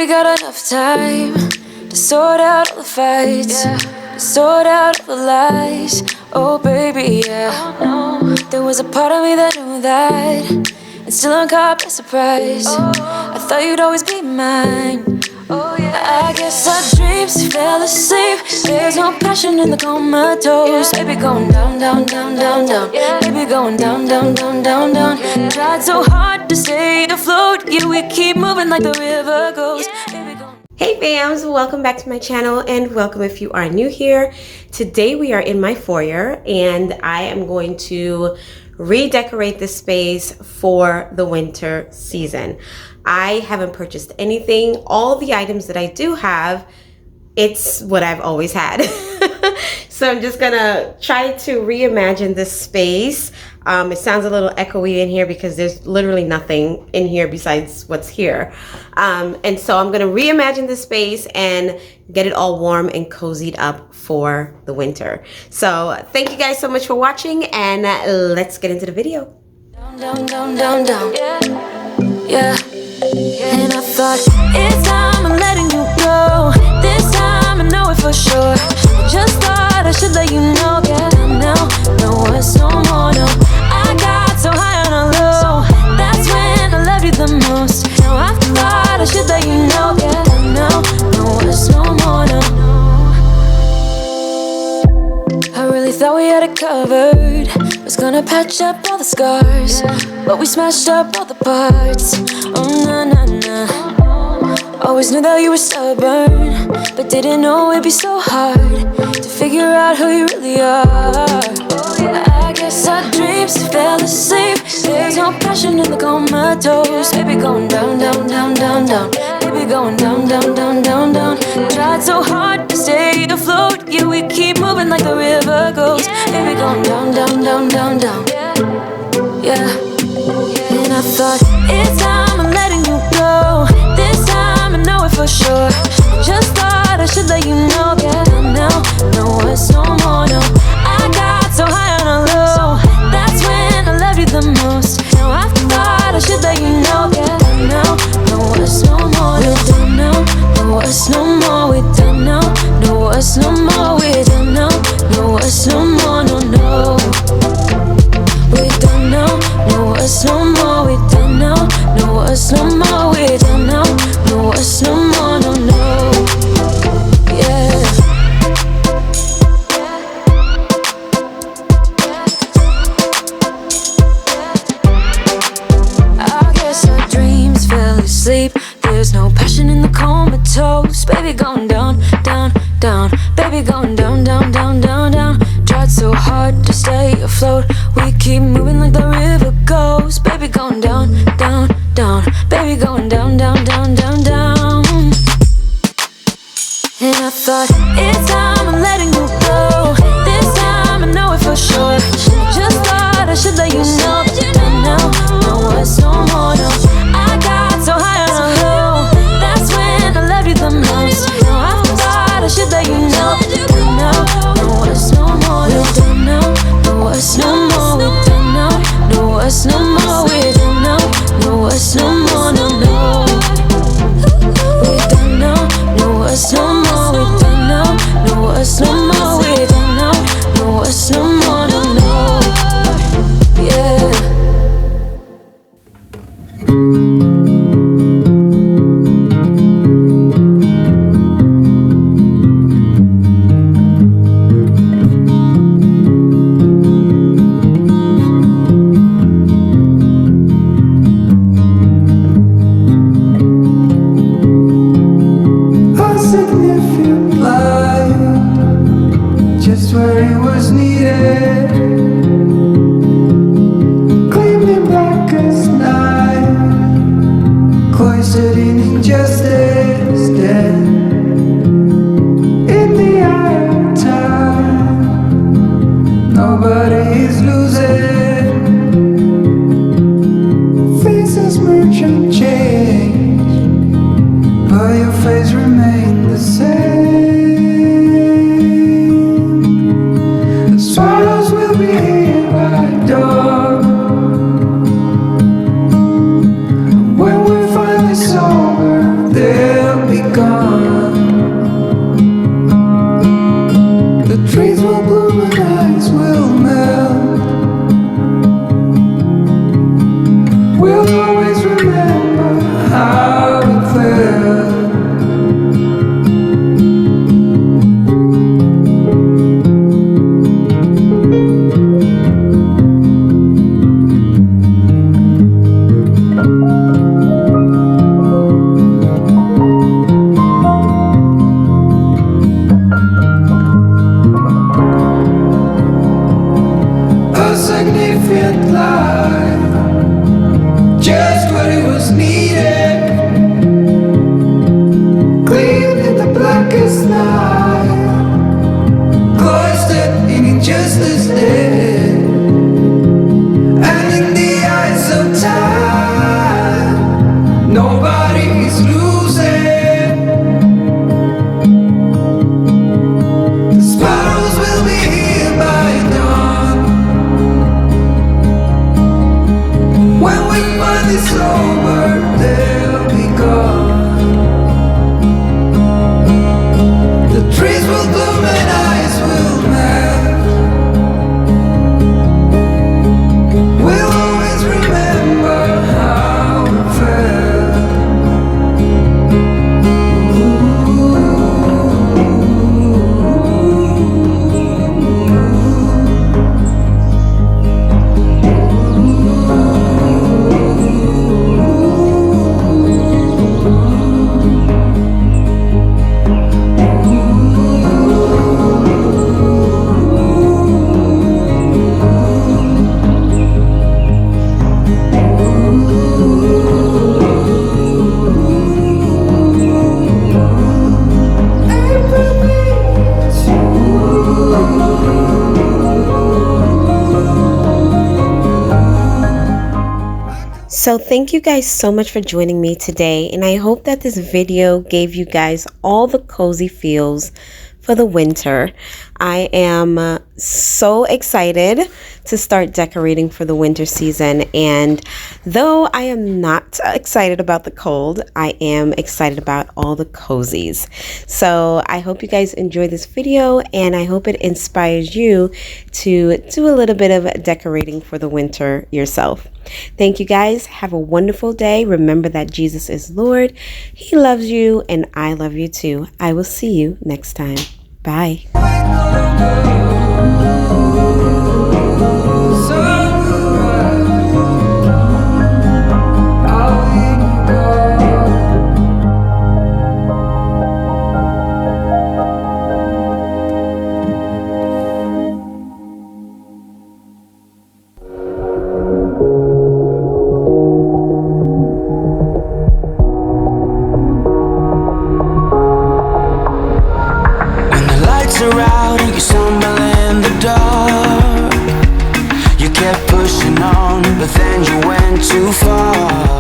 we got enough time to sort out all the fights, to sort out all the lies. Oh baby, yeah. There was a part of me that knew that, and still I'm caught by surprise. I thought you'd always be mine. I guess our dreams fell asleep. There's no passion in the comatose. Baby going down, down, down, down, down. Baby going down, down, down, down, down. Tried so hard to stay afloat, yeah, we keep moving like the river goes. Hey fams, welcome back to my channel, and welcome if you are new here. Today we are in my foyer and I am going to redecorate this space for the winter season. I haven't purchased anything. All the items that I do have, it's what I've always had. So I'm just gonna try to reimagine this space. It sounds a little echoey in here because there's literally nothing in here besides what's here. And so I'm gonna reimagine this space and get it all warm and cozied up for the winter. So thank you guys so much for watching, and let's get into the video. Down, down, down, down, down. Yeah. And I thought, it's time I'm letting you go. This time I know it for sure. I just thought I should let you know. Yeah, now, no it's no more, no. I got so high on a low. That's when I loved you the most. Now I thought I should let you know. Yeah, now, no it's no more, no. I really thought we had it covered. Was gonna patch up all the scars, but we smashed up all the parts. Oh na na na. Always knew that you were stubborn, but didn't know it'd be so hard to figure out who you really are. I guess our dreams fell asleep. There's no passion in the comatose. Baby going down, down, down, down, down. Baby going down, down, down, down, down. Tried so hard to stay afloat, yeah, we keep moving like the river goes. Baby going down, down, down, down, down. Yeah. And I thought, it's time I'm letting you go. This time I know it for sure. Just thought I should let you know. Yeah, now, no it's no more, no. I got so high on a low. That's when I loved you the most. Now I thought I should let you know. Yeah, now, no it's no more. We're done now. No it's no more. We're done now. No it's no more. We're done now. No it's no more. No no. We're done now. No it's no more. We're done now. No it's no more. We're done now. No it's no more. No no. Yeah. Sleep. There's no passion in the comatose. Baby going down, down, down. Baby going down, down, down, down, down. Tried so hard to stay afloat. We keep moving like the river goes. Baby going down, down, down. Baby going down, down, down, down, down. And I thought, it's time I'm letting you go. This time I know it for sure. Just thought I should let you know. Now, no it's no more, no. I got so high on a low. That's when I loved you the most. Now I thought I should let you know. Now, no it's no more. We're done now. No it's no more. We're done now. No it's no more. We're done now. No it's no more. No no. We're done now. No it's no more. We're done now. No it's no more. We're done now. No it's no more. No no. Yeah. Sorrows will be trees will bloom and ice will melt. We'll always remember how it felt. A significant life, just what it was needed. Clean in the blackest night, cloistered in injustice dead. And in the eyes of time, nobody is losing. The sparrows will be here by dawn. When we find this over, they'll be gone. The trees will bloom and ice will melt. We'll always remember how it felt. So thank you guys so much for joining me today, and I hope that this video gave you guys all the cozy feels for the winter. I am so excited to start decorating for the winter season, and though I am not excited about the cold, I am excited about all the cozies. So I hope you guys enjoy this video, and I hope it inspires you to do a little bit of decorating for the winter yourself. Thank you guys. Have a wonderful day. Remember that Jesus is Lord. He loves you, and I love you too. I will see you next time. Bye. Are out and you stumble in the dark. You kept pushing on, but then you went too far.